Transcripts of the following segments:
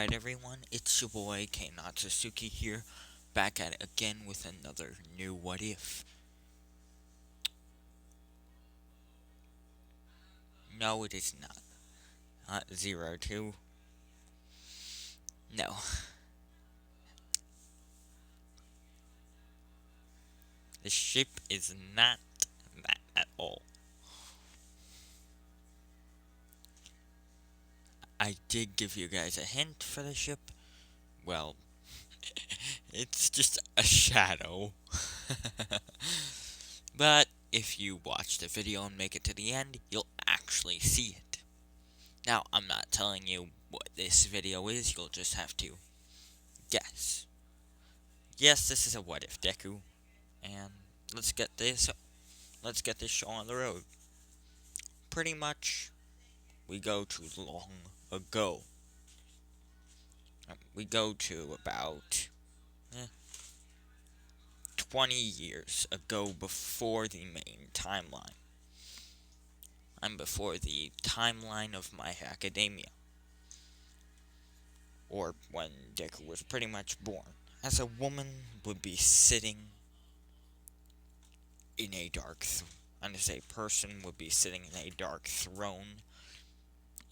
Alright everyone, it's your boy K Natsusuki here, back at it again with another new What If. No, it is not. Not 02. No. The ship is not that at all. I did give you guys a hint for the ship. Well, it's just a shadow. But if you watch the video and make it to the end, you'll actually see it. Now, I'm not telling you what this video is, you'll just have to guess. Yes, this is a What If, Deku, and let's get this show on the road. Pretty much, we go to long ago. We go to about 20 years ago before the main timeline. I'm before the timeline of My Academia, or when Deku was pretty much born. As a woman would be sitting in a and as a person would be sitting in a dark throne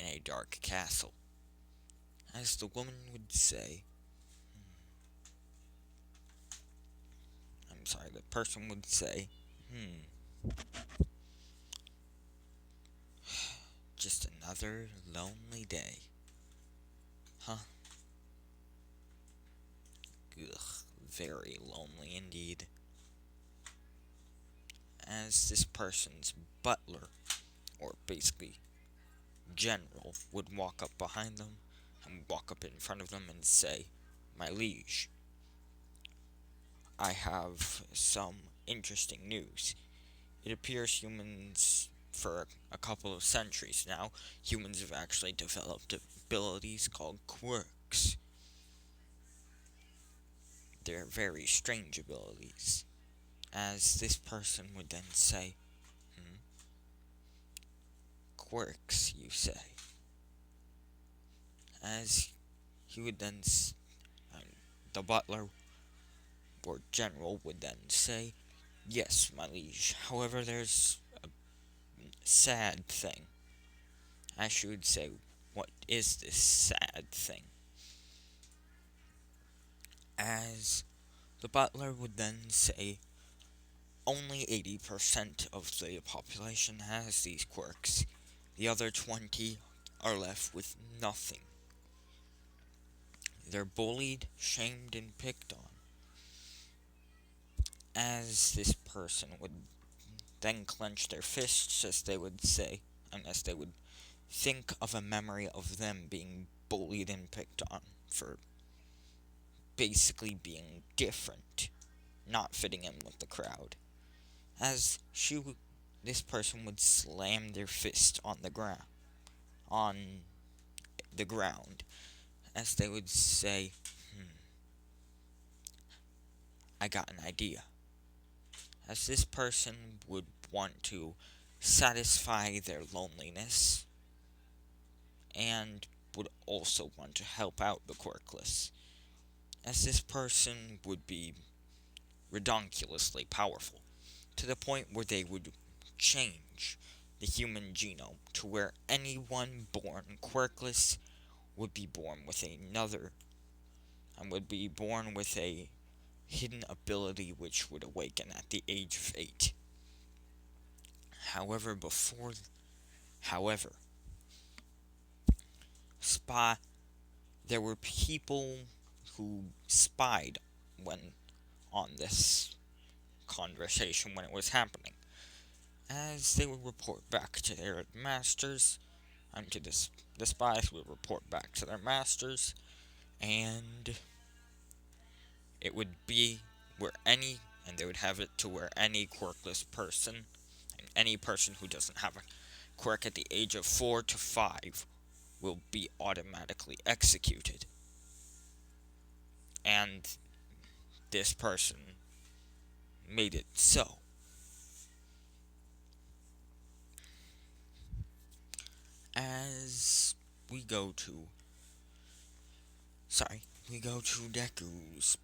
in a dark castle. As the woman would say, the person would say, just another lonely day. Huh? Ugh, very lonely indeed. As this person's butler, or basically general, would walk up behind them and walk up in front of them and say, "My liege, I have some interesting news. It appears humans, for a couple of centuries now, humans have actually developed abilities called quirks. They're very strange abilities." As this person would then say, "Quirks, you say?" As he would then, the butler or general would then say, "Yes, my liege. However, there's a sad thing." As she would say, "What is this sad thing?" As the butler would then say, "Only 80% of the population has these quirks. The other 20 are left with nothing. They're bullied, shamed, and picked on." As this person would then clench their fists, as they would say, unless they would think of a memory of them being bullied and picked on for basically being different, not fitting in with the crowd. As this person would slam their fist on the ground, as they would say, "I got an idea." As this person would want to satisfy their loneliness and would also want to help out the quirkless. As this person would be redonkulously powerful, to the point where they would change the human genome to where anyone born quirkless would be born with a hidden ability which would awaken at the age of 8. However, there were people who spied on this conversation when it was happening, as they would report back to their masters, the spies would report back to their masters, and it would be and they would have it to where any quirkless person, and any person who doesn't have a quirk at the age of 4 to 5, will be automatically executed. And this person made it so. As we go to Sorry, we go to Deku's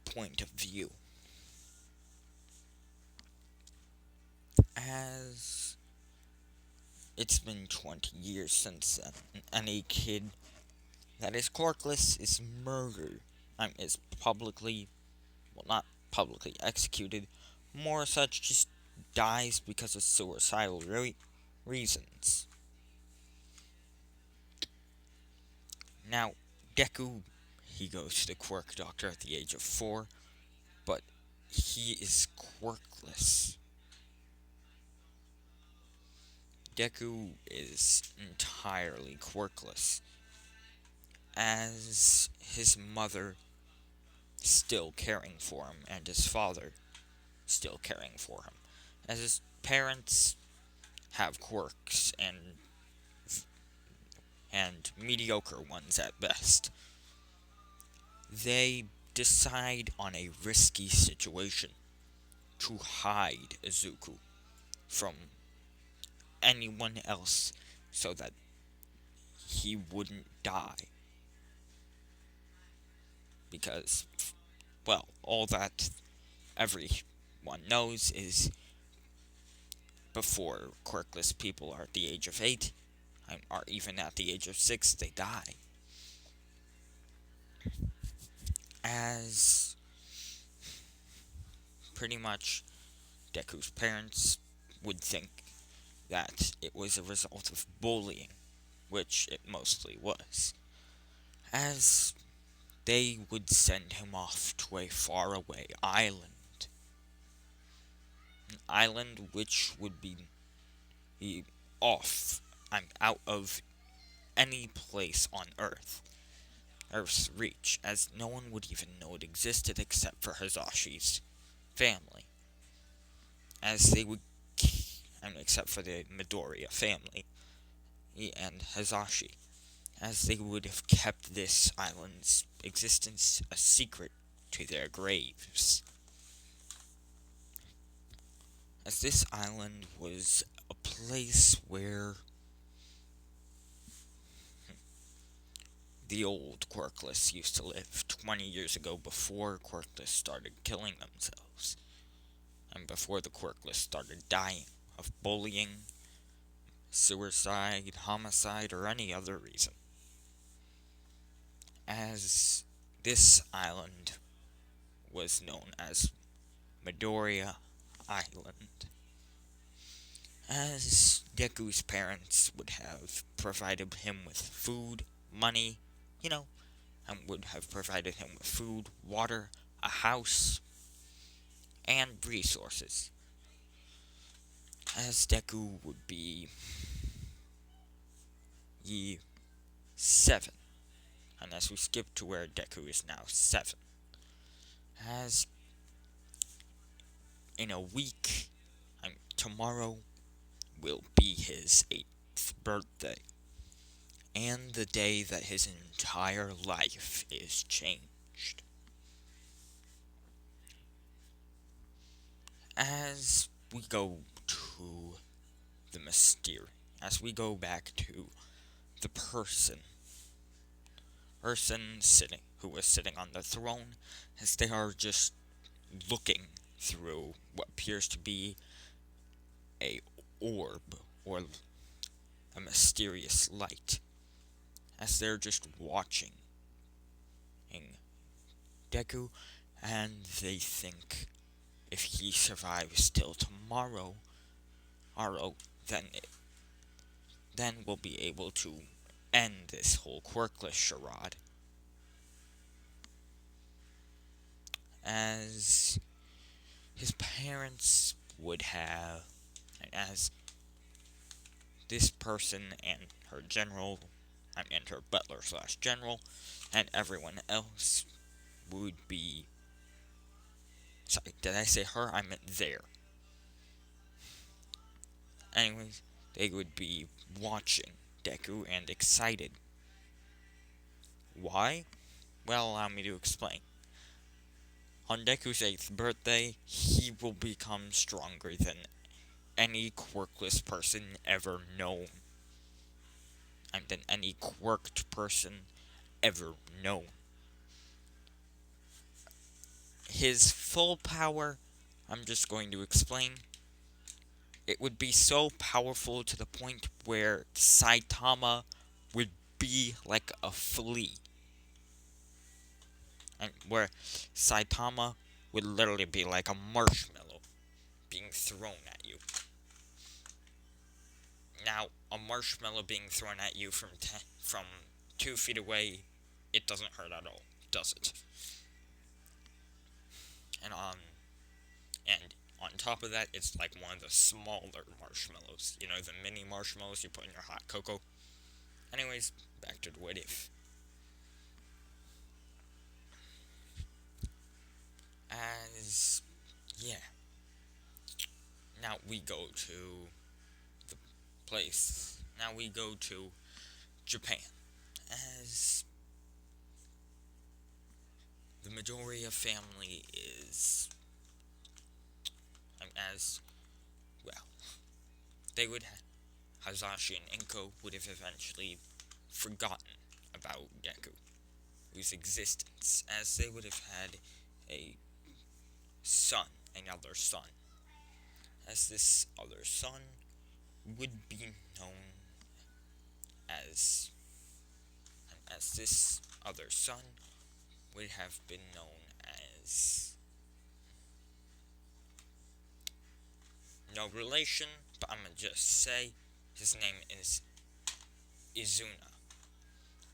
point of view. As it's been 20 years since then, and a kid that is quirkless is murdered. Is publicly, well, not publicly executed, more such just dies because of suicidal reasons. Now, Deku, he goes to the quirk doctor at the age of 4, but he is quirkless. Deku is entirely quirkless, as his mother still caring for him and his father still caring for him, as his parents have quirks and mediocre ones at best. They decide on a risky situation to hide Izuku from anyone else so that he wouldn't die. Because, well, all that everyone knows is before quirkless people are at the age of 8, or even at the age of 6, they die. As pretty much Deku's parents would think that it was a result of bullying, which it mostly was, as they would send him off to a faraway island. An island which would be off and out of any place on Earth's reach, as no one would even know it existed except for Hazashi's family. As they would, except for the Midoriya family and Hazashi, as they would have kept this island's existence a secret to their graves. As this island was a place where the old quirkless used to live 20 years ago, before quirkless started killing themselves, and before the quirkless started dying of bullying, suicide, homicide, or any other reason. As this island was known as Midoriya Island, as Deku's parents would have provided him with food, money, and would have provided him with food, water, a house, and resources. As Deku would be 7, and as we skip to where Deku is now 7, as in a week, tomorrow will be his 8th birthday, and the day that his entire life is changed. As we go to the mystery, as we go back to the person who was sitting on the throne, as they are just looking through what appears to be a orb or a mysterious light, as they're just watching Deku, and they think if he survives till tomorrow, then we'll be able to end this whole quirkless charade. As his parents would have, and as this person and her general, and her butler / general, and everyone else would be, sorry, did I say her? I meant there. Anyways, they would be watching Deku and excited. Why? Well, allow me to explain. On Deku's 8th birthday, he will become stronger than any quirkless person ever known, and than any quirked person ever known. His full power, I'm just going to explain. It would be so powerful to the point where Saitama would be like a flea. And where Saitama would literally be like a marshmallow being thrown at you. Now, a marshmallow being thrown at you from 2 feet away, it doesn't hurt at all, does it? And on top of that, it's like one of the smaller marshmallows. You know, the mini marshmallows you put in your hot cocoa. Anyways, back to the what if. As yeah. Now we go to the place. Now we go to Japan. As the majority of family is as well, they would Hazashi and Inko would have eventually forgotten about Deku, whose existence, as they would have had a son, another son, as this other son would be known as this other son would have been known as no relation, but I'm gonna just say his name is Izuna.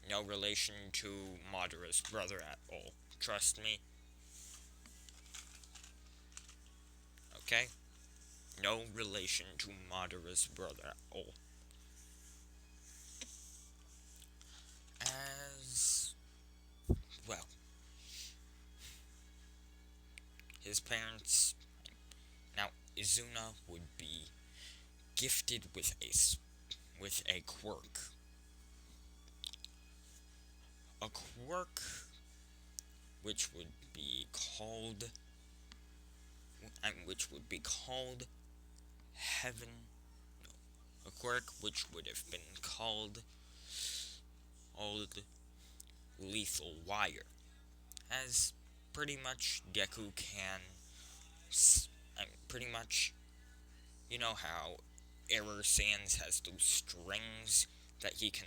No relation to Madara's brother at all. Trust me. Okay? No relation to Madara's brother at all. As well, his parents. Now, Izuna would be gifted with a quirk. A quirk which would be called heaven. No, a quirk which would have been called old lethal wire, as pretty much Deku can. Pretty much, you know how Error Sans has those strings that he can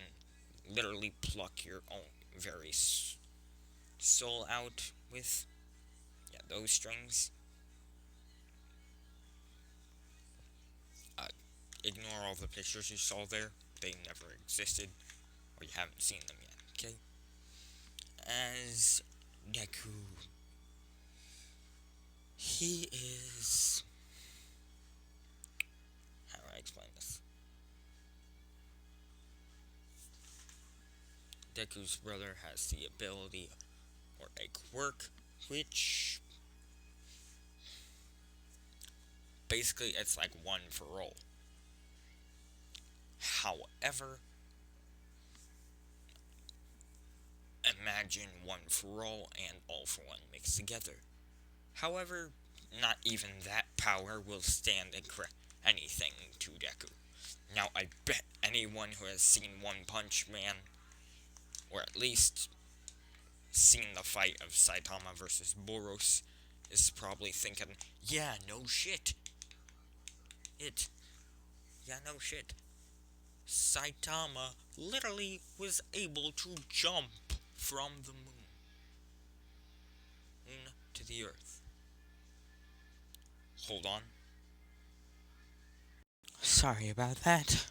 literally pluck your own very soul out with? Yeah, those strings. Ignore all the pictures you saw there. They never existed, or you haven't seen them yet, okay? As Deku, he is... how do I explain this? Deku's brother has the ability, or a quirk, which... basically, it's like one for all. However, imagine one for all and all for one mixed together. However, not even that power will stand anything to Deku. Now, I bet anyone who has seen One Punch Man, or at least seen the fight of Saitama versus Boros, is probably thinking, yeah, no shit. No shit. Saitama literally was able to jump from the moon to the earth. Hold on. Sorry about that.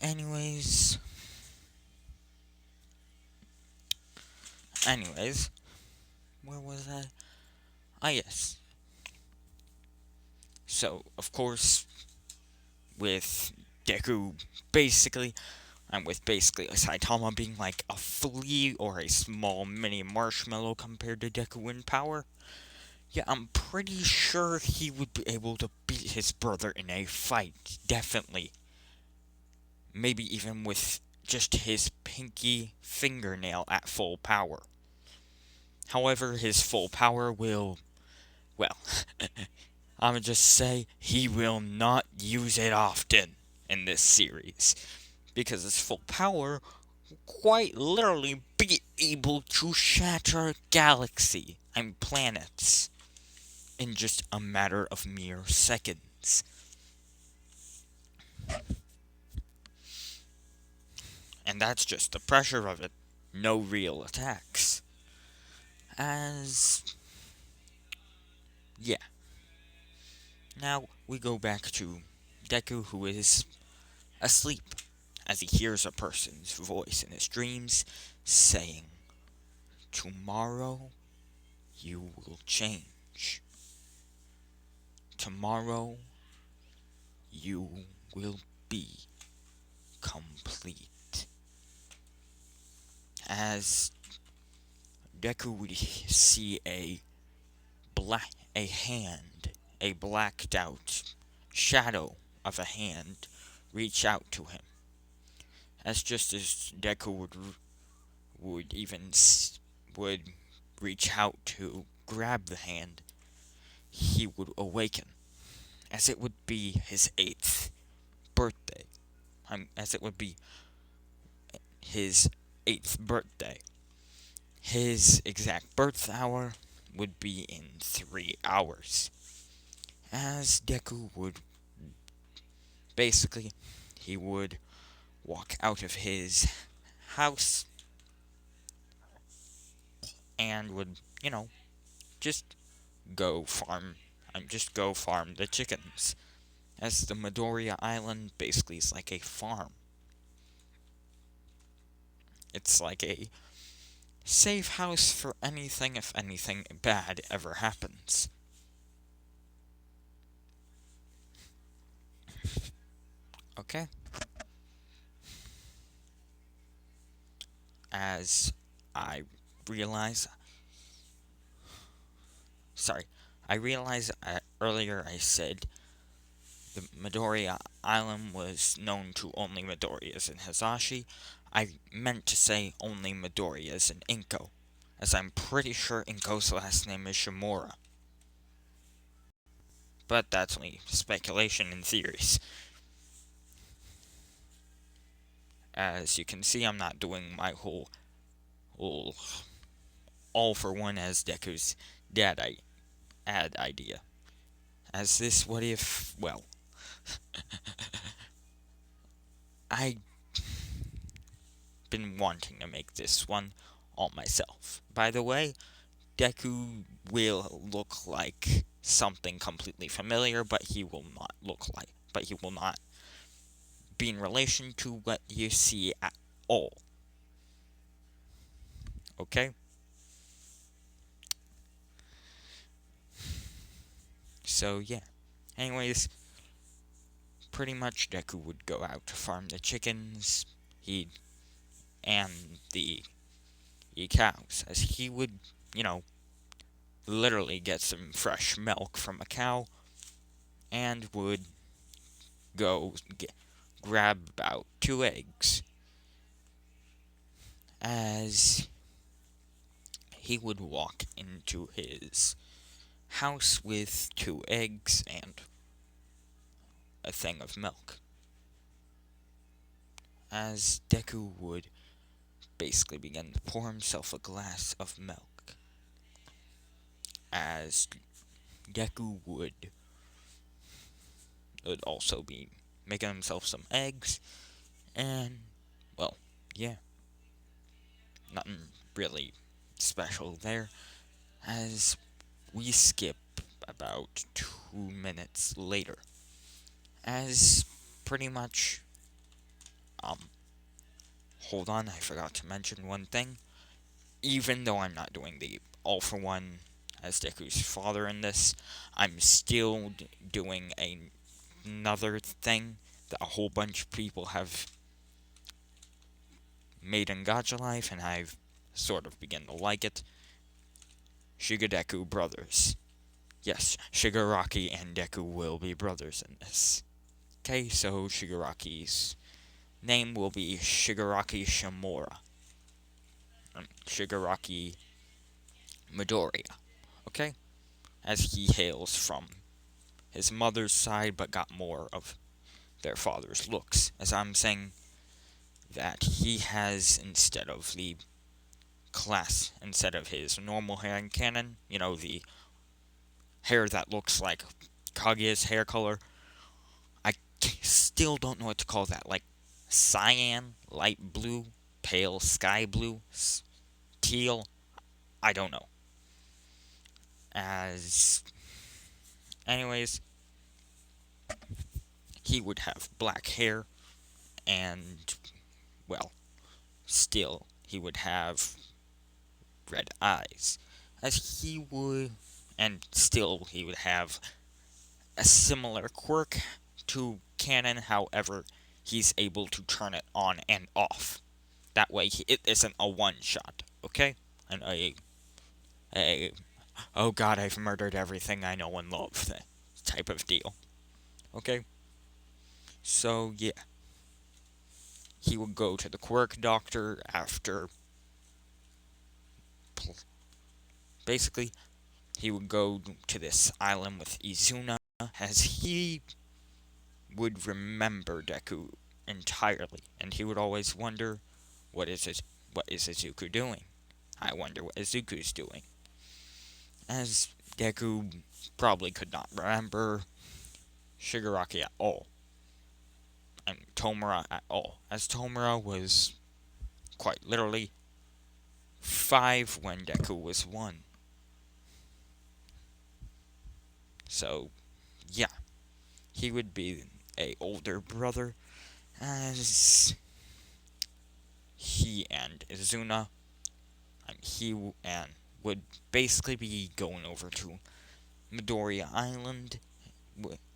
Anyways, where was I? Ah, yes. So, of course, with Deku basically Saitama being like a flea or a small mini marshmallow compared to Deku in power, yeah, I'm pretty sure he would be able to beat his brother in a fight, definitely. Maybe even with just his pinky fingernail at full power. However, his full power will, well, I'ma just say he will not use it often in this series. Because his full power quite literally be able to shatter a galaxy and planets in just a matter of mere seconds. And that's just the pressure of it. No real attacks. As. Yeah. Now we go back to Deku, who is asleep, as he hears a person's voice in his dreams saying, "Tomorrow you will change. Tomorrow you will be complete." As Deku would see a hand, a blacked out shadow of a hand reach out to him. As just as Deku would even would reach out to grab the hand, he would awaken, as it would be his 8th birthday. As it would be his 8th birthday. His exact birth hour would be in 3 hours. As Deku would basically, he would walk out of his house and would, just go farm. Just go farm the chickens. As the Midoriya Island basically is like a farm. It's like a safe house for anything if anything bad ever happens. Okay? As I realize. Sorry. I realized earlier I said the Midoriya Island was known to only Midoriyas and Hisashi. I meant to say only Midoriyas and Inko, as I'm pretty sure Inko's last name is Shimura. But that's only speculation and theories. As you can see, I'm not doing my whole all for one as Deku's dad ad idea. As this what if, well, I been wanting to make this one all myself. By the way, Deku will look like something completely familiar, but he will not be in relation to what you see at all. Okay? So, yeah. Anyways, pretty much Deku would go out to farm the chickens, and the cows, as he would, literally get some fresh milk from a cow, and would go grab about 2 eggs, as he would walk into his house with 2 eggs and a thing of milk. As Deku would basically begin to pour himself a glass of milk. As Deku would also be making himself some eggs, and, well, yeah, nothing really special there. As we skip about 2 minutes later, as pretty much, hold on, I forgot to mention one thing. Even though I'm not doing the all for one as Deku's father in this, I'm still doing another thing that a whole bunch of people have made in Gacha Life, and I've sort of begun to like it. Shigedeku brothers. Yes, Shigaraki and Deku will be brothers in this. Okay, so Shigaraki's name will be Shigaraki Shimura. Shigaraki Midoriya. Okay? As he hails from his mother's side but got more of their father's looks. As I'm saying, that he has, instead of his normal hair in canon, the hair that looks like Kaguya's hair color. I still don't know what to call that. Like cyan, light blue, pale sky blue, teal. I don't know. As, anyways, he would have black hair and, well, still, he would have red eyes. As he would, and still, he would have a similar quirk to canon, however, he's able to turn it on and off. That way, it isn't a one shot, okay? And a oh god, I've murdered everything I know and love type of deal, okay? So, yeah. He would go to the quirk doctor after. Basically, he would go to this island with Izuna, as he would remember Deku entirely, and he would always wonder, what is Izuku doing? I wonder what Izuku's doing. As Deku probably could not remember Shigaraki at all, and Tomura at all, as Tomura was quite literally 5 when Deku was 1. So, yeah, he would be a older brother, as he and Izuna, and would basically be going over to Midoriya Island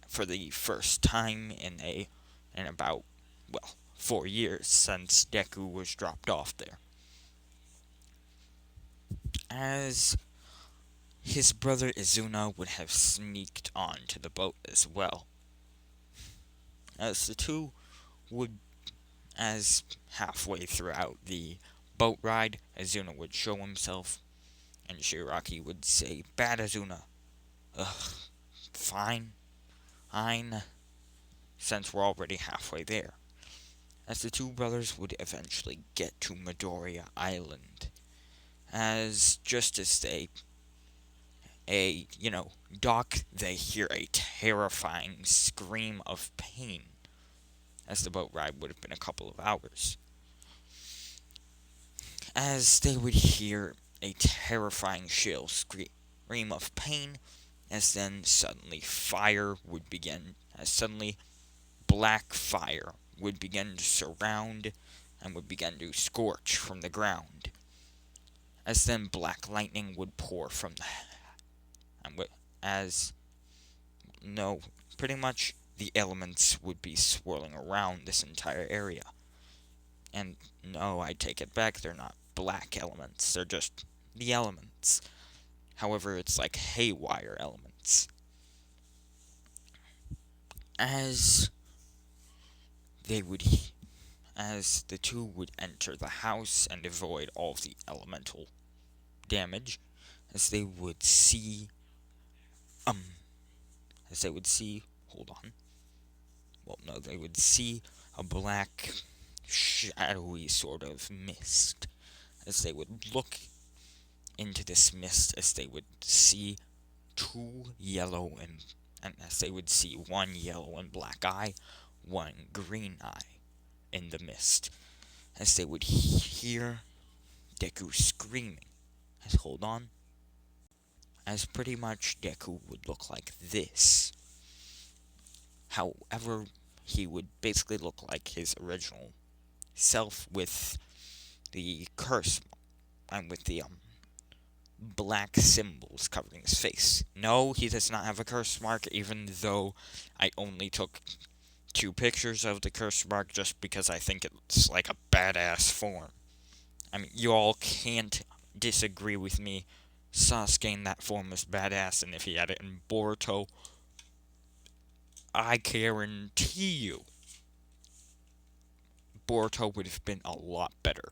for the first time in about, well, 4 years since Deku was dropped off there. As his brother Izuna would have sneaked onto the boat as well. As the two would, as halfway throughout the boat ride, Izuna would show himself, and Shigaraki would say, "Bad Izuna." Ugh, fine. Since we're already halfway there. As the two brothers would eventually get to Midoriya Island. As just as dock, they hear a terrifying scream of pain, as the boat ride would have been a couple of hours. As they would hear a terrifying shrill scream of pain, as then suddenly fire would begin, as suddenly black fire would begin to surround and would begin to scorch from the ground, as then black lightning would pour from the as no, pretty much the elements would be swirling around this entire area. And no, I take it back, they're not black elements, they're just the elements. However, it's like haywire elements. As they would as the two would enter the house and avoid all of the elemental damage, as they would see hold on. Well, no, they would see a black, shadowy sort of mist. As they would look into this mist, as they would see two yellow and as they would see one yellow and black eye, one green eye in the mist. As they would hear Deku screaming. As hold on. As pretty much Deku would look like this. However, he would basically look like his original self with the curse and with the black symbols covering his face. No, he does not have a curse mark, even though I only took 2 pictures of the curse mark just because I think it's like a badass form. I mean, you all can't disagree with me. Sasuke in that form was badass, and if he had it in Boruto, I guarantee you, Boruto would have been a lot better.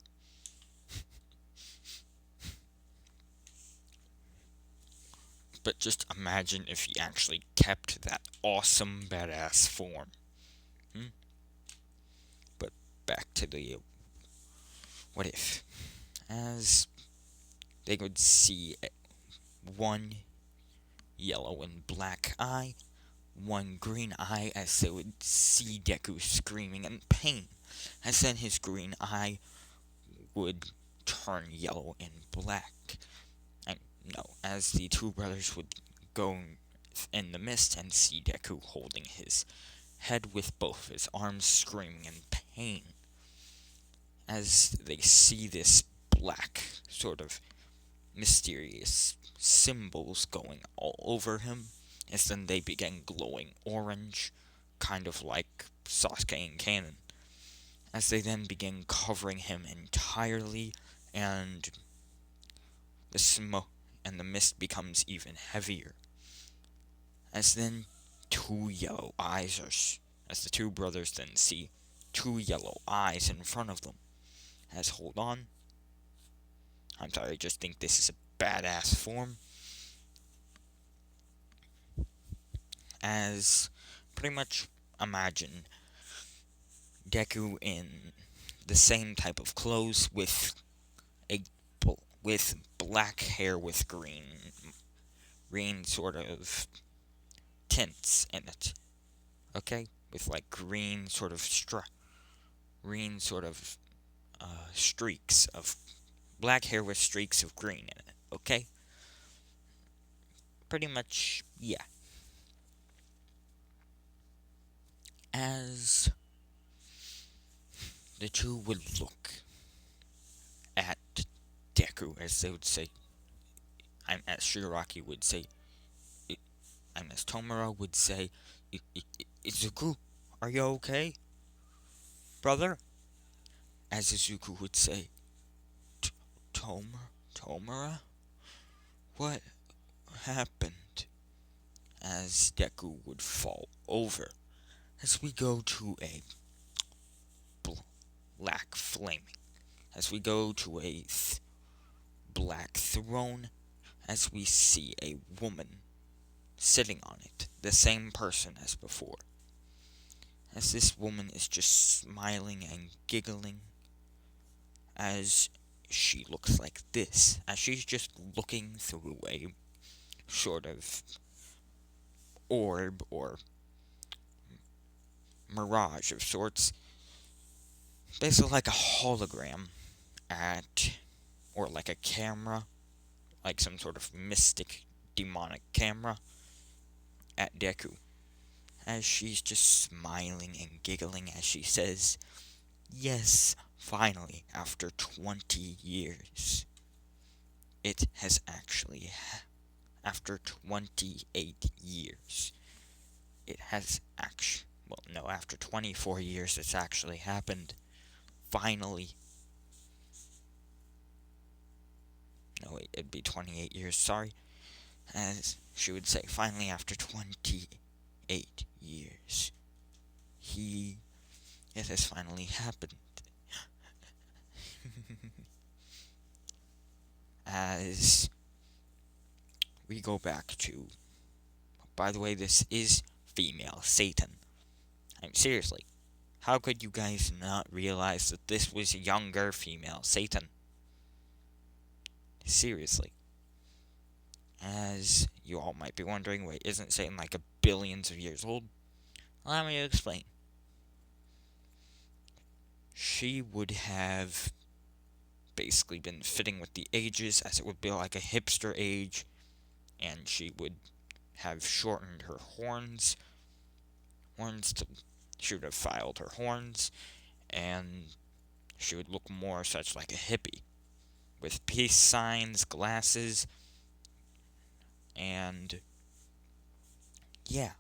But just imagine if he actually kept that awesome badass form. But back to the what if, as they would see one yellow and black eye, one green eye, as they would see Deku screaming in pain, as then his green eye would turn yellow and black. And no, as the two brothers would go in the mist and see Deku holding his head with both his arms, screaming in pain. As they see this black, sort of mysterious symbols going all over him, as then they begin glowing orange, kind of like Sasuke and Kanon, as they then begin covering him entirely, and the smoke and the mist becomes even heavier. As then two yellow eyes as the two brothers then see two yellow eyes in front of them. As hold on, I'm sorry, I just think this is a badass form. As pretty much imagine Deku in the same type of clothes with black hair with green sort of tints in it. Okay, with like green sort of streaks of black hair with streaks of green in it. Okay, pretty much, yeah. As the two would look at Deku, as they would say, and as Shigaraki would say, and as Tomura would say, Izuku, are you okay, brother? As Izuku would say, Tomura? What happened? As Deku would fall over. As we go to a black flaming. As we go to a black throne. As we see a woman sitting on it. The same person as before. As this woman is just smiling and giggling. As she looks like this. As she's just looking through a sort of orb or mirage of sorts. Basically like a hologram or like a camera, like some sort of mystic, demonic camera at Deku. As she's just smiling and giggling as she says, yes, finally, after 20 years. It has actually, after 28 years, it has actually, well, no, after 24 years, it's actually happened. Finally. No, wait, it'd be 28 years, sorry. As she would say, finally, after 28 years, it has finally happened. As we go back to, by the way, this is female Satan. I'm seriously, how could you guys not realize that this was a younger female Satan? Seriously. As you all might be wondering, wait, isn't Satan like a billions of years old? Allow me to explain. She would have basically been fitting with the ages, as it would be like a hipster age, and she would have shortened her horns. She would have filed her horns, and she would look more such like a hippie, with peace signs, glasses, and yeah,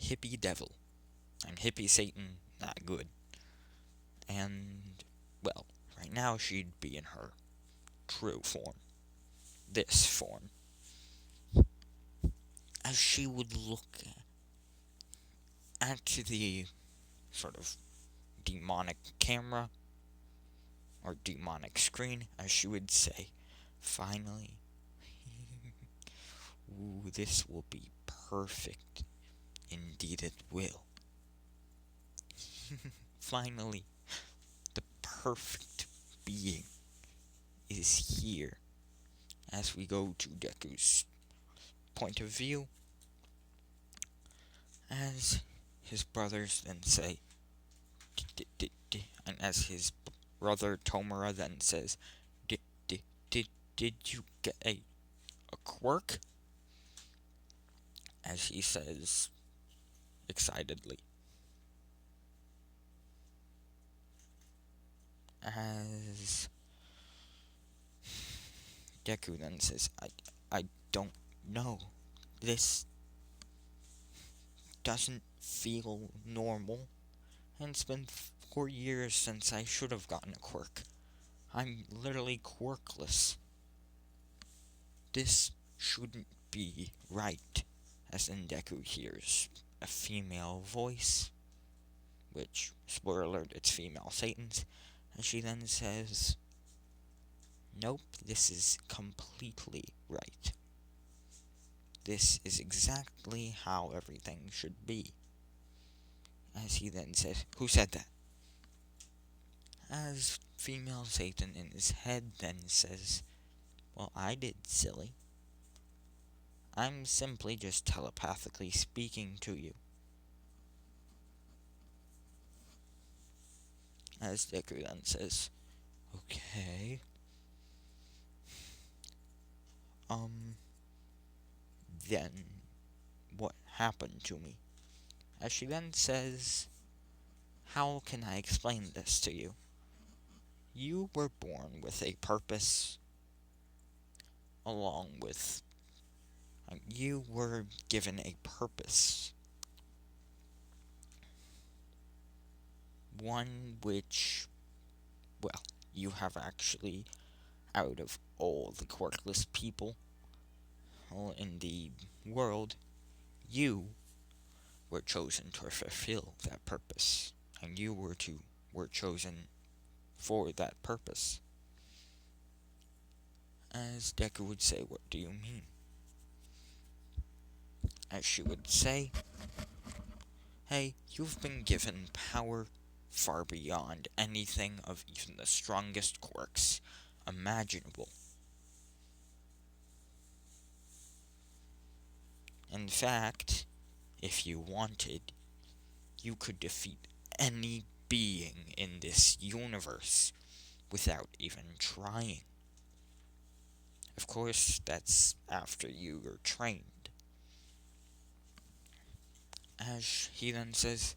hippie devil. And hippie Satan, not good. And, well, right now she'd be in her true form. This form. As she would look at the sort of demonic camera or demonic screen, as she would say, finally, ooh, this will be perfect. Indeed it will. finally, the perfect being is here. As we go to Deku's point of view, as his brothers then say, and as his brother Tomura then says, did you get a quirk? As he says excitedly. As Deku then says, I don't know. This doesn't feel normal. And it's been 4 years since I should have gotten a quirk. I'm literally quirkless. This shouldn't be right. As then Deku hears a female voice, which, spoiler alert, it's female Satan's, and she then says, nope, this is completely right. This is exactly how everything should be. As he then says, who said that? As female Satan in his head then says, well, I did, silly. I'm simply just telepathically speaking to you. As Deku then says, okay. Then what happened to me? As she then says, how can I explain this to you? You were born with a purpose, along with... you were given a purpose. One which, well, you have actually, out of all the quirkless people in the world, you were chosen to fulfill that purpose. And you were chosen for that purpose. As Deku would say, what do you mean? As she would say, hey, you've been given power far beyond anything of even the strongest quirks imaginable. In fact, if you wanted, you could defeat any being in this universe without even trying. Of course, that's after you are trained. As he then says,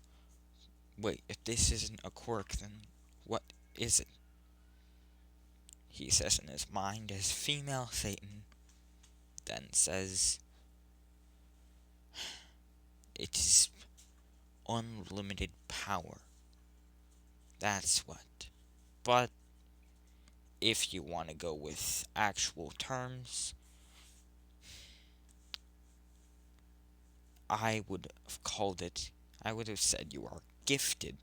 wait, if this isn't a quirk, then what is it? He says in his mind as female Satan then says, it is unlimited power. That's what. But if you want to go with actual terms, I would have said you are gifted.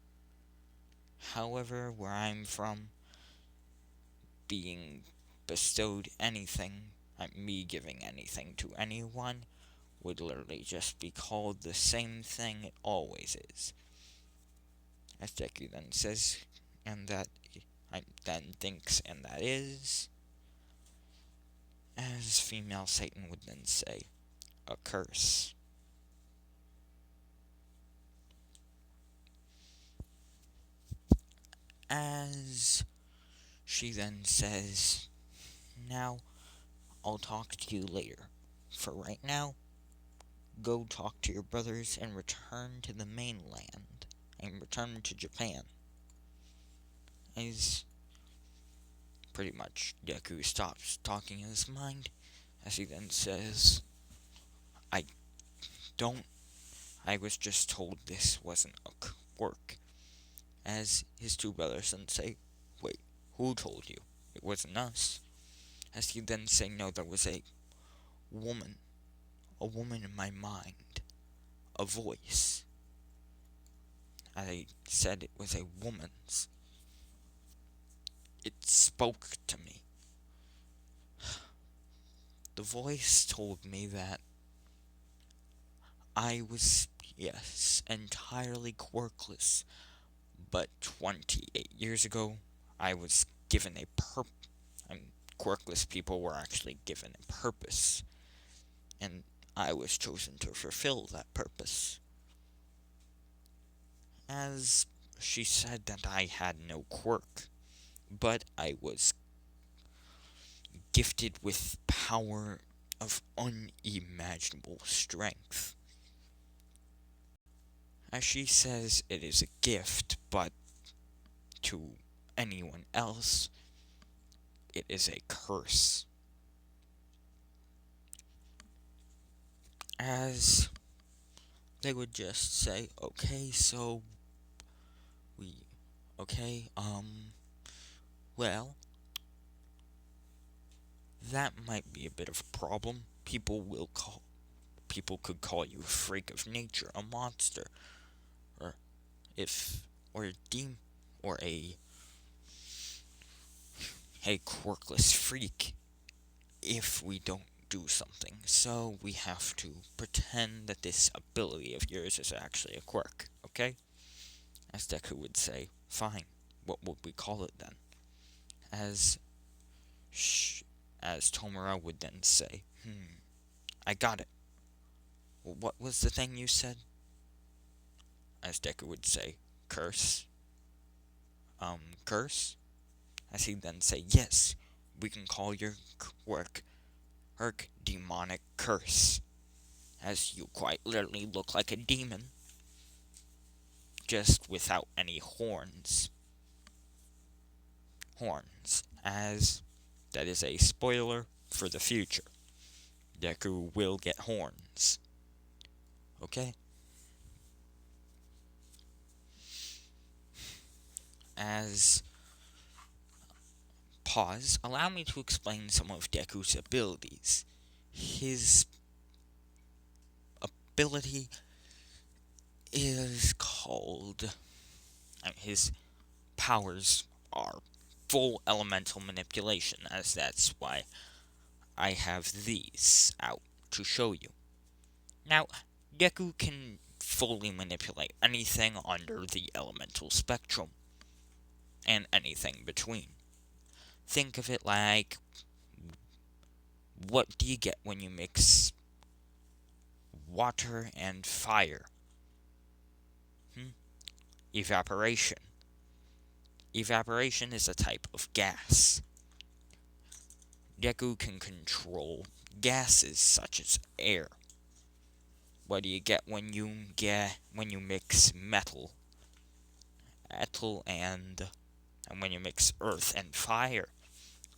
However, where I'm from, being bestowed anything, me giving anything to anyone, would literally just be called the same thing it always is. As Deku then says, and that I then thinks, and that is, as female Satan would then say, a curse. As she then says, now, I'll talk to you later. For right now, go talk to your brothers and return to the mainland, and return to Japan. As pretty much Deku stops talking in his mind, as he then says, I was just told this wasn't a quirk. As his two brothers then say, wait, who told you? It wasn't us. As he then say, no, there was a woman in my mind, a voice. I said it was a woman's. It spoke to me. The voice told me that I was, yes, entirely quirkless, But 28 years ago, I was given a purpose. Quirkless people were actually given a purpose, and I was chosen to fulfill that purpose. As she said that I had no quirk, but I was gifted with power of unimaginable strength. As she says, it is a gift, but to anyone else, it is a curse. As they would just say, okay, so okay, well, that might be a bit of a problem. People could call you a freak of nature, a monster, or or a demon, or a quirkless freak if we don't do something. So we have to pretend that this ability of yours is actually a quirk, okay? As Deku would say, fine, what would we call it then? As Tomura would then say, I got it. What was the thing you said? As Deku would say, curse. Curse? As he'd then say, yes, we can call your work demonic curse. As you quite literally look like a demon, just without any horns. As that is a spoiler for the future. Deku will get horns. Okay? As pause, allow me to explain some of Deku's abilities. His ability is called... his powers are full elemental manipulation, as that's why I have these out to show you. Now, Deku can fully manipulate anything under the elemental spectrum, and anything between. Think of it like, what do you get when you mix water and fire? Evaporation. Evaporation is a type of gas. Deku can control gases such as air. What do you get when you mix metal and when you mix earth and fire?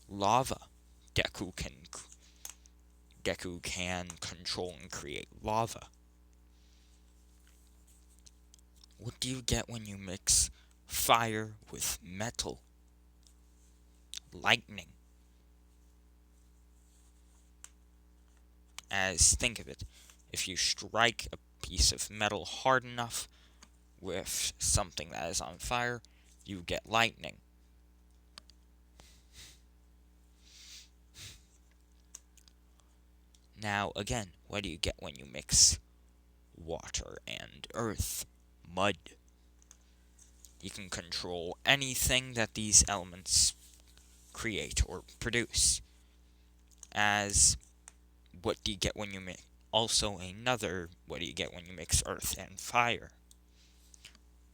Lava. Deku can control and create lava. What do you get when you mix fire with metal? Lightning. As think of it, if you strike a piece of metal hard enough with something that is on fire, you get lightning. Now, again, what do you get when you mix water and earth? Mud. You can control anything that these elements create or produce. As what do you get when you mix? Also another, what do you get when you mix earth and fire?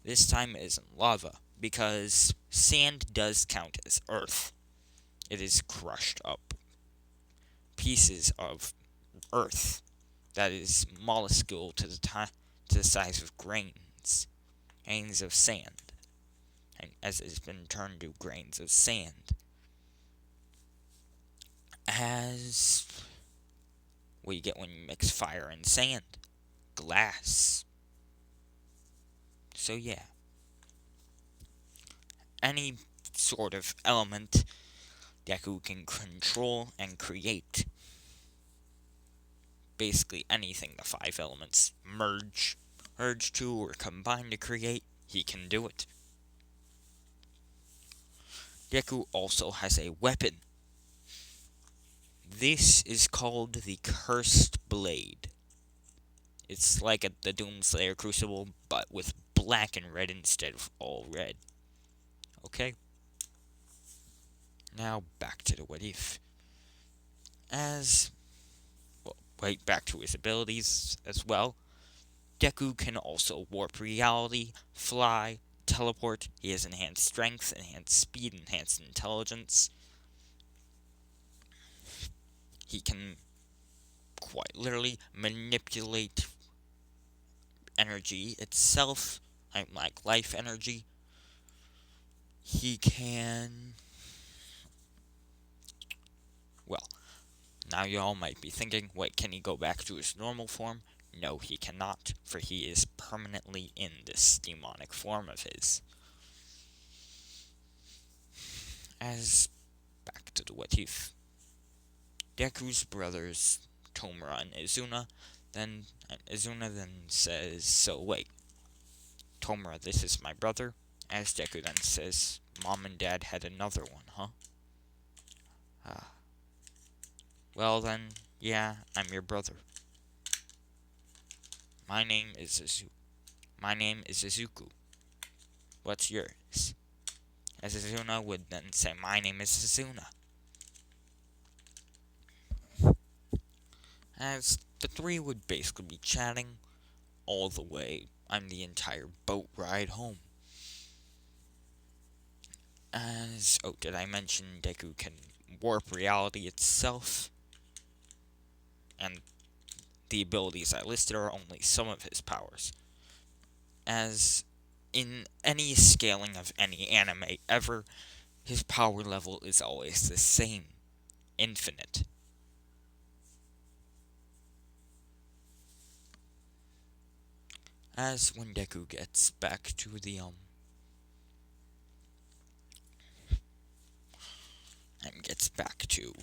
This time it isn't lava, because sand does count as earth. It is crushed up pieces of earth that is minuscule to the size of grains of sand, and as it has been turned to grains of sand. As what you get when you mix fire and sand? Glass. So yeah, any sort of element Deku can control and create. Basically anything the 5 elements merge to or combine to create, he can do it. Deku also has a weapon. This is called the Cursed Blade. It's like the Doomslayer Crucible, but with black and red instead of all red. Okay? Now back to the what if. As well, right back to his abilities as well. Deku can also warp reality, fly, teleport. He has enhanced strength, enhanced speed, enhanced intelligence. He can quite literally manipulate energy itself, like life energy. He can. Well, now you all might be thinking, wait, can he go back to his normal form? No, he cannot, for he is permanently in this demonic form of his. As back to the what if. Deku's brothers, Tomura and Izuna then says, so wait, Tomura, this is my brother? As Deku then says, Mom and Dad had another one, huh? Well then, yeah, I'm your brother. My name is Izuku. What's yours? As Izuna would then say, my name is Izuna. As the three would basically be chatting all the way on the entire boat ride home. As, oh, did I mention Deku can warp reality itself? And the abilities I listed are only some of his powers. As in any scaling of any anime ever, his power level is always the same. Infinite. As when Deku gets back to the, and gets back to,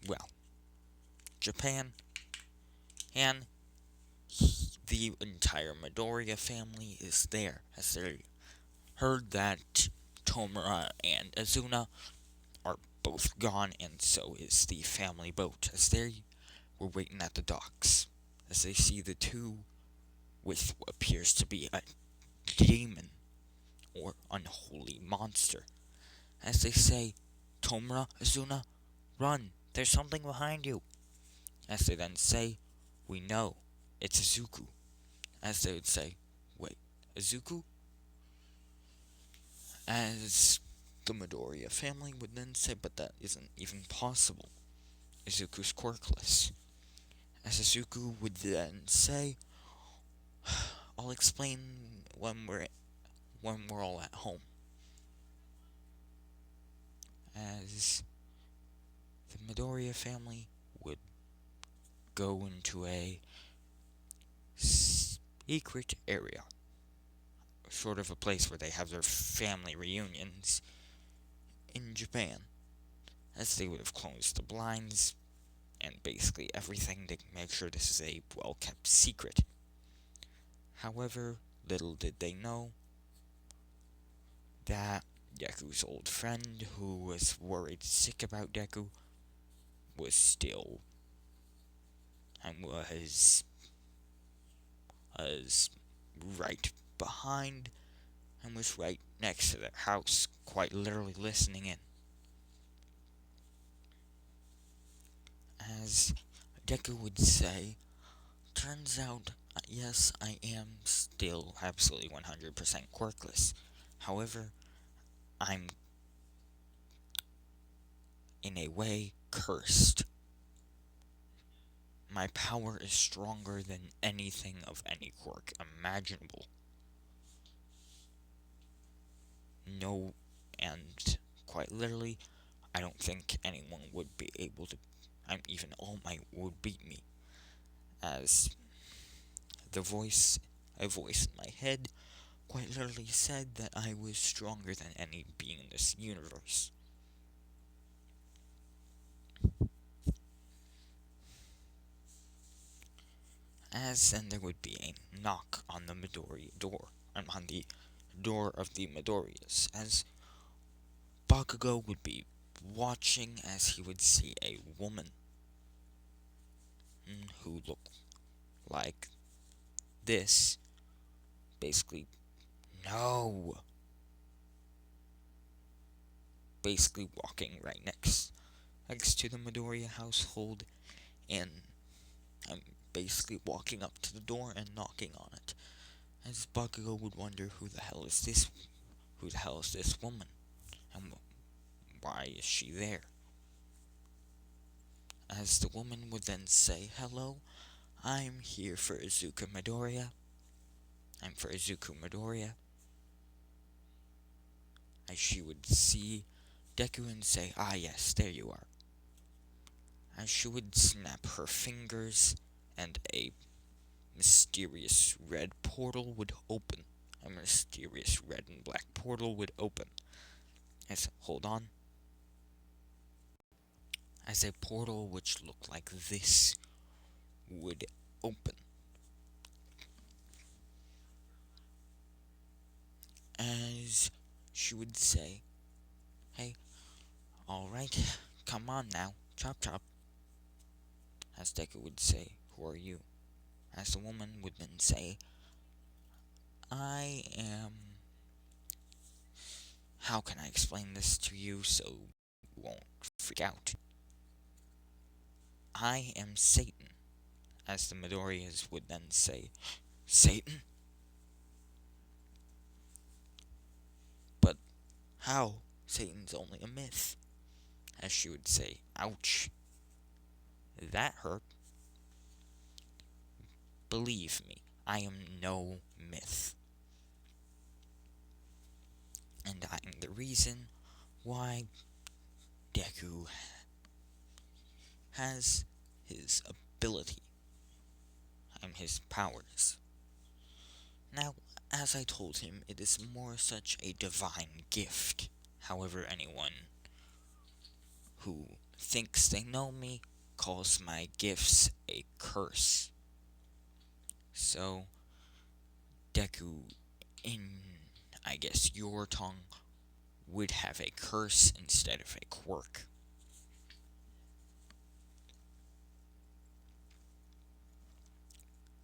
well, Japan, and the entire Midoriya family is there, as they heard that Tomura and Izuna are both gone, and so is the family boat, as they were waiting at the docks, as they see the two with what appears to be a demon or unholy monster, as they say, Tomura, Izuna, run, there's something behind you. As they then say, we know, it's Izuku. As they would say, wait, Izuku? As the Midoriya family would then say, but that isn't even possible. Izuku's quirkless. As Izuku would then say, I'll explain when we're all at home. As the Midoriya family would go into a secret area, sort of a place where they have their family reunions in Japan, as they would have closed the blinds and basically everything to make sure this is a well-kept secret. However, little did they know that Deku's old friend, who was worried sick about Deku, was still and was right behind and was right next to their house, quite literally listening in. As Deku would say, turns out, yes, I am still absolutely 100% quirkless. However, I'm, in a way, cursed. My power is stronger than anything of any quirk imaginable. No, and quite literally, I don't think anyone would be able to, even All Might would beat me. As a voice in my head, quite literally said that I was stronger than any being in this universe. As then there would be a knock on the Midoriya door, on the door of the Midoriyas, as Bakugo would be watching as he would see a woman who looked like this, basically, no, basically walking right next to the Midoriya household, and I'm basically walking up to the door and knocking on it. As Bakugo would wonder, who the hell is this? Who the hell is this woman? And why is she there? As the woman would then say, "Hello, I'm here for Izuku Midoriya. I'm for Izuku Midoriya." As she would see Deku and say, "Ah yes, there you are." As she would snap her fingers and a mysterious red portal would open. A mysterious red and black portal would open. Hold on. As a portal which looked like this would open. As she would say, "Hey, alright, come on now, chop chop." As Deku would say, "Who are you?" As the woman would then say, "I am..." How can I explain this to you so you won't freak out? "I am Satan." As the Midoriyas would then say, "Satan? But how? Satan's only a myth." As she would say, "Ouch. That hurt. Believe me, I am no myth. And I am the reason why Deku has his ability and his powers. Now, as I told him, it is more such a divine gift. However, anyone who thinks they know me calls my gifts a curse. So, Deku, in, I guess, your tongue, would have a curse instead of a quirk."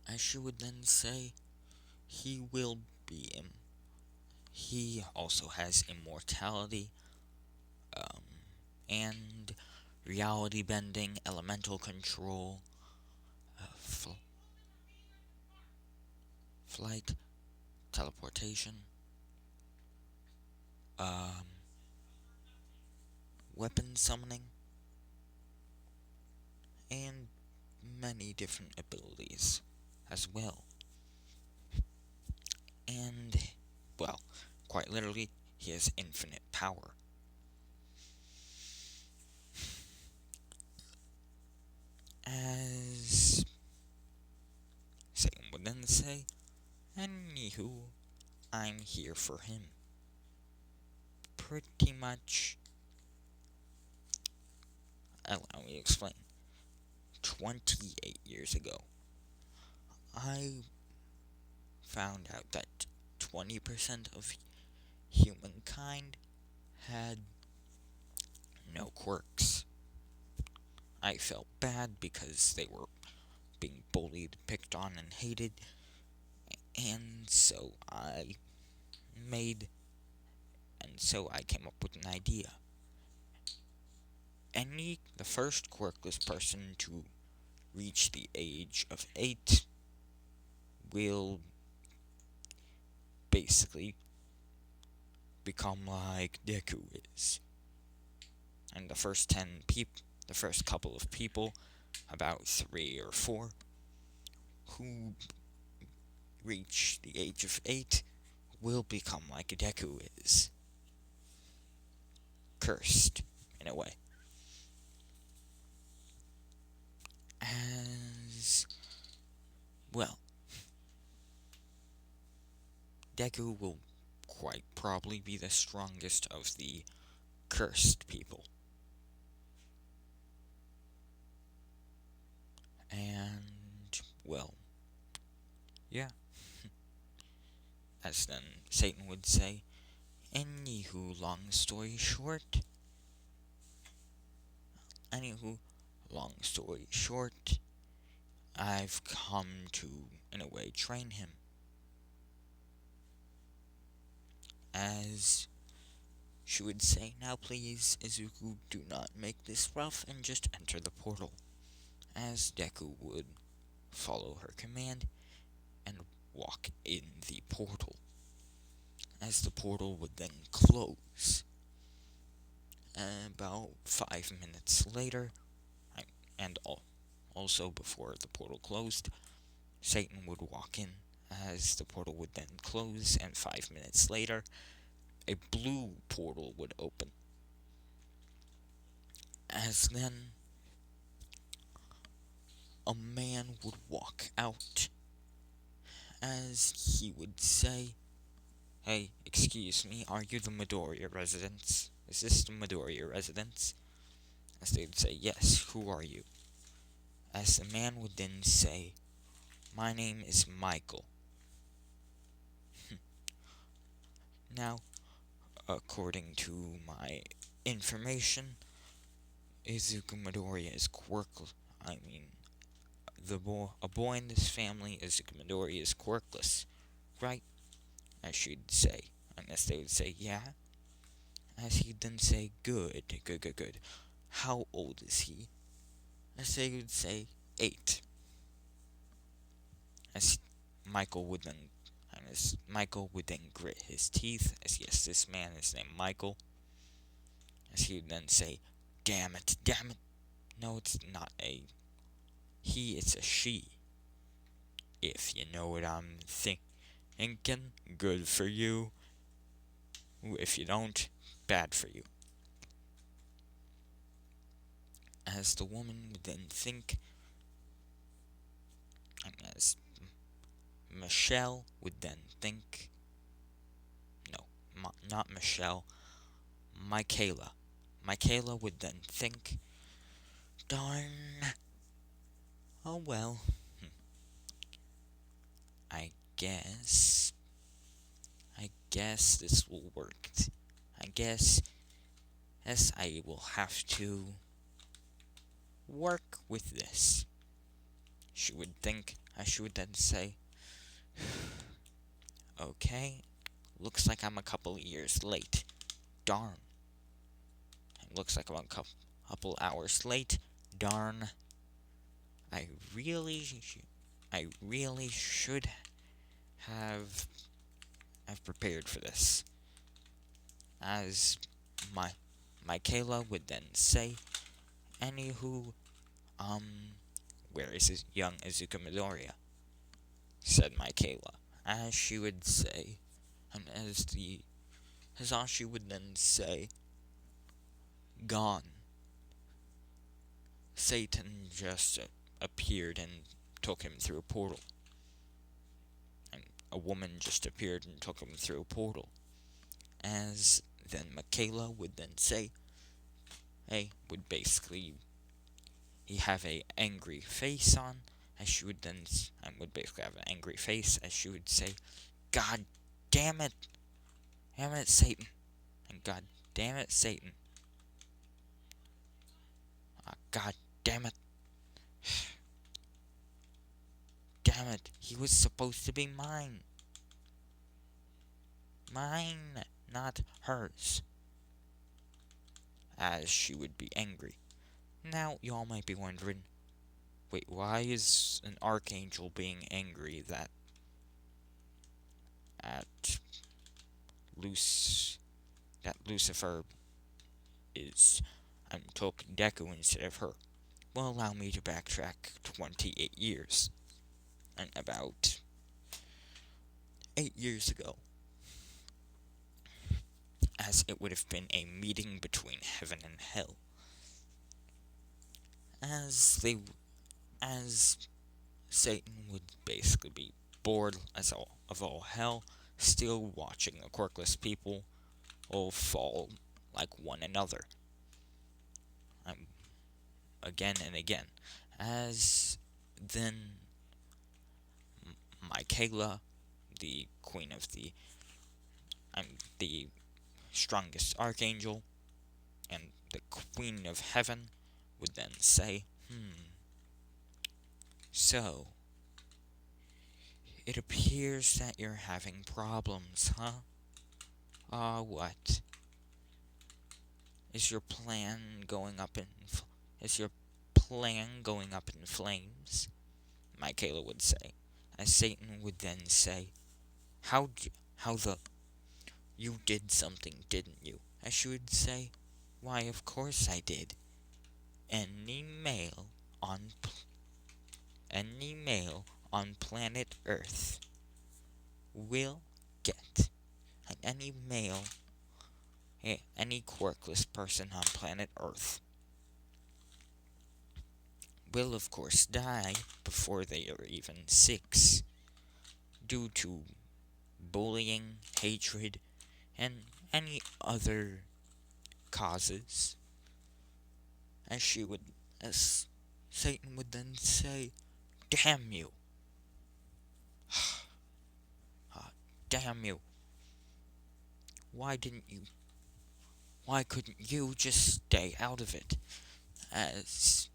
As she would then say, "He will be he also has immortality, and reality bending, elemental control, flight, teleportation, um, weapon summoning, and many different abilities as well. And, well, quite literally, he has infinite power." As Satan would then say, "Anywho, I'm here for him." Pretty much, allow me to explain. 28 years ago, I found out that 20% of humankind had no quirks. I felt bad because they were being bullied, picked on, and hated, and so I came up with an idea. The first quirkless person to reach the age of 8 will basically become like Deku is. And the first couple of people, about 3 or 4, who reach the age of 8 will become like Deku is. Cursed, in a way. As well, Deku will quite probably be the strongest of the cursed people. And, well, yeah. As then Satan would say, anywho, long story short, I've come to, in a way, train him. as she would say, "Now please, Izuku, do not make this rough and just enter the portal," as Deku would follow her command and walk in the portal, as the portal would then close. About 5 minutes later, and also before the portal closed, Satan would walk in, as the portal would then close, and 5 minutes later, a blue portal would open. As then, a man would walk out, as he would say, "Hey, excuse me, are you the Midoriya residence? Is this the Midoriya residence?" As they would say, "Yes, who are you?" As the man would then say, "My name is Michael." Now, according to my information, Izuku Midoriya is a boy in this family, Izuku Midoriya, is quirkless, right? As she'd say. And as they would say, "Yeah." As he'd then say, "Good, good, good, good. How old is he?" As they would say, 8. As Michael would then as Michael would then grit his teeth, as yes, this man is named Michael. As he would then say, damn it. No, it's not a he, it's a she. If you know what I'm thinking, good for you. If you don't, bad for you. As the woman would then think, and as Michelle would then think, no, not Michelle, Michaela. Michaela would then think, darn, oh well, I guess this will work. I guess I will have to work with this. She would think. She would then say, okay, looks like I'm a couple years late. Darn. It looks like I'm a couple hours late. Darn. I really should have prepared for this. As Michaela would then say, anywho, where is his young Izuku Midoriya? Said Michaela. As she would say, and as Hazashi would then say, gone. Satan just appeared and took him through a portal. And a woman just appeared and took him through a portal. As then Michaela would then say, hey, would basically he have a angry face on, as she would then would basically have an angry face, as she would say, God damn it, Satan, and God damn it, Satan, God damn it, damn it, he was supposed to be mine, not hers, as she would be angry. Now, y'all might be wondering, wait, why is an archangel being angry that Lucifer is took Deku instead of her? Well, allow me to backtrack 28 years. And about 8 years ago, as it would have been a meeting between heaven and hell, as Satan would basically be bored of all hell, still watching the quirkless people all fall like one another, again and again. As then Michaela, the queen of the strongest archangel, and the queen of heaven, would then say, so, it appears that you're having problems, huh? What? Is your plan going up in... Is your plan going up in flames? Michaela would say, as Satan would then say, how the... You did something, didn't you? As she would say, why, of course I did. Any male on... Any male on planet Earth will get... And any male... Any quirkless person on planet Earth will, of course, die before they are even 6, due to bullying, hatred, and any other causes. As Satan would then say, damn you. Damn you. Why couldn't you just stay out of it? As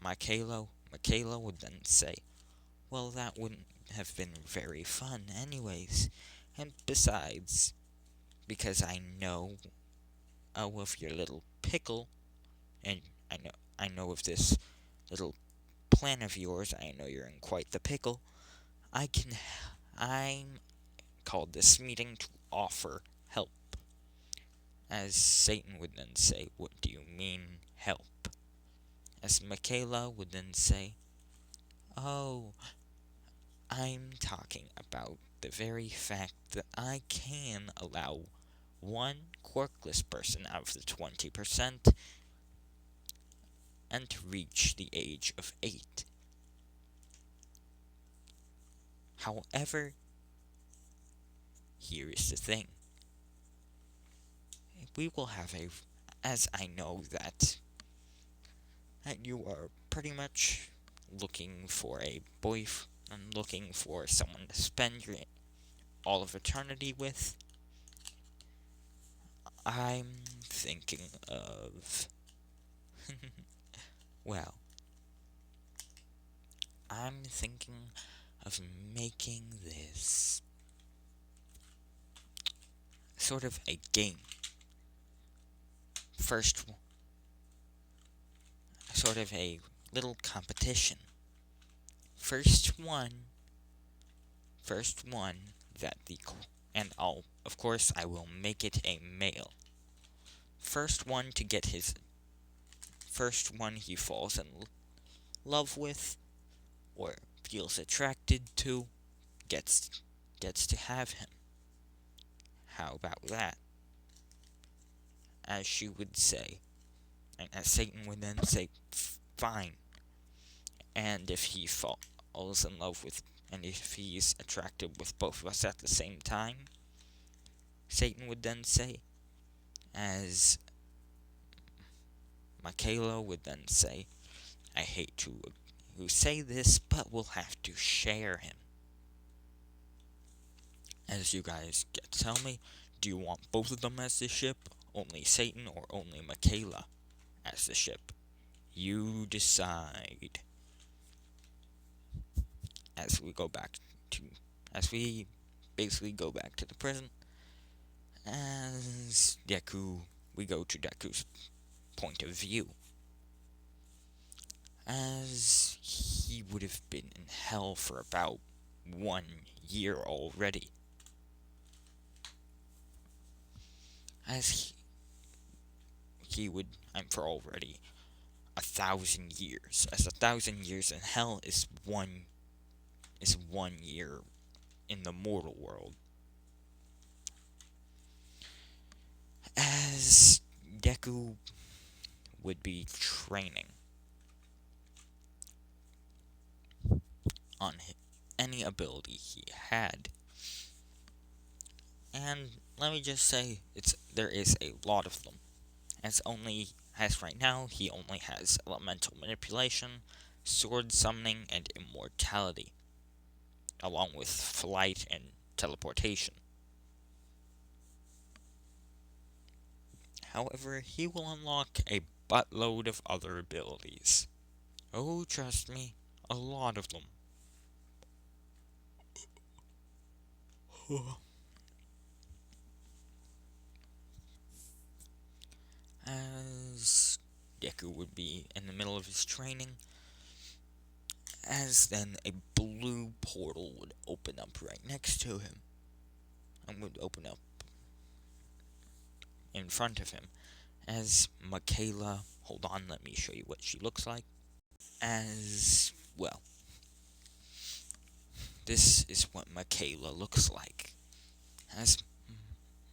Michaela would then say, well, that wouldn't have been very fun anyways. And besides, because I know of your little pickle, and I know of this little plan of yours, I know you're in quite the pickle, I'm called this meeting to offer help. As Satan would then say, what do you mean, help? As Michaela would then say, oh, I'm talking about the very fact that I can allow one quirkless person out of the 20% and to reach the age of 8. However, here is the thing. We will have as I know that you are pretty much looking for a boyfriend and looking for someone to spend all of eternity with, I'm thinking of... well, I'm thinking of making this sort of a game. Sort of a little competition. First one that and of course I will make it a male. First one he falls in love with or feels attracted to gets to have him. How about that? As she would say, and as Satan would then say, fine. And if he falls in love with, and if he's attracted with both of us at the same time, Satan would then say, as Michaela would then say, I hate to say this, but we'll have to share him. As you guys get to tell me, do you want both of them as the ship, only Satan, or only Michaela as the ship? You decide. As we basically go back to the present, as Deku, we go to Deku's point of view. As he would have been in hell for about 1 year already. As he would, for already 1,000 years. As 1,000 years in hell is 1 year in the mortal world. As Deku would be training on any ability he had. And let me just say, there is a lot of them. As right now, he only has elemental manipulation, sword summoning, and immortality, along with flight and teleportation. However, he will unlock a buttload of other abilities. Oh, trust me, a lot of them. As Deku would be in the middle of his training, as then a blue portal would open up right next to him, and would open up in front of him, as Michaela, hold on, let me show you what she looks like, as, well, this is what Michaela looks like, as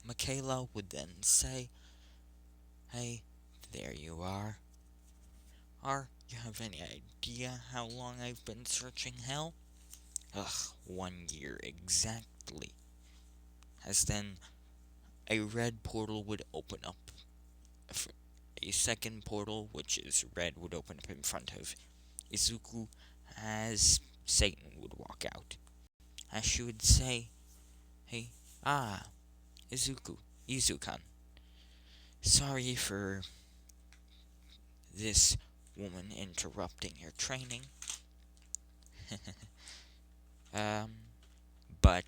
Michaela would then say, "Hey, there you are. You have any idea how long I've been searching hell? Ugh, 1 year exactly." As then a red portal would open up. A second portal, which is red, would open up in front of Izuku, as Satan would walk out. As she would say, "Hey, Izukan. Sorry for this woman interrupting your training." um, but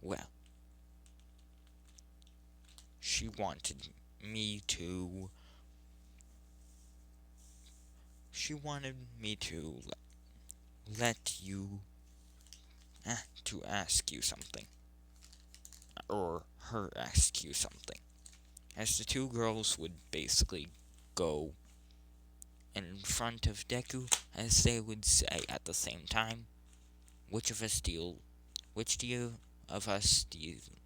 well, she wanted me to, let you, to ask you something, or her ask you something. As the two girls would basically go in front of Deku, as they would say at the same time, which of us do you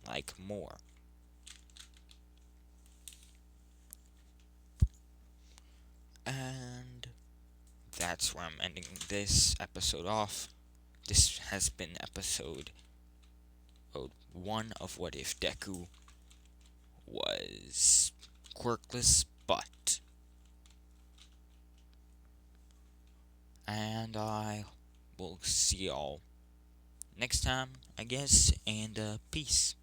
like more? And that's where I'm ending this episode off. This has been episode 1 of What If Deku was quirkless, but. And I will see y'all next time, I guess, and peace.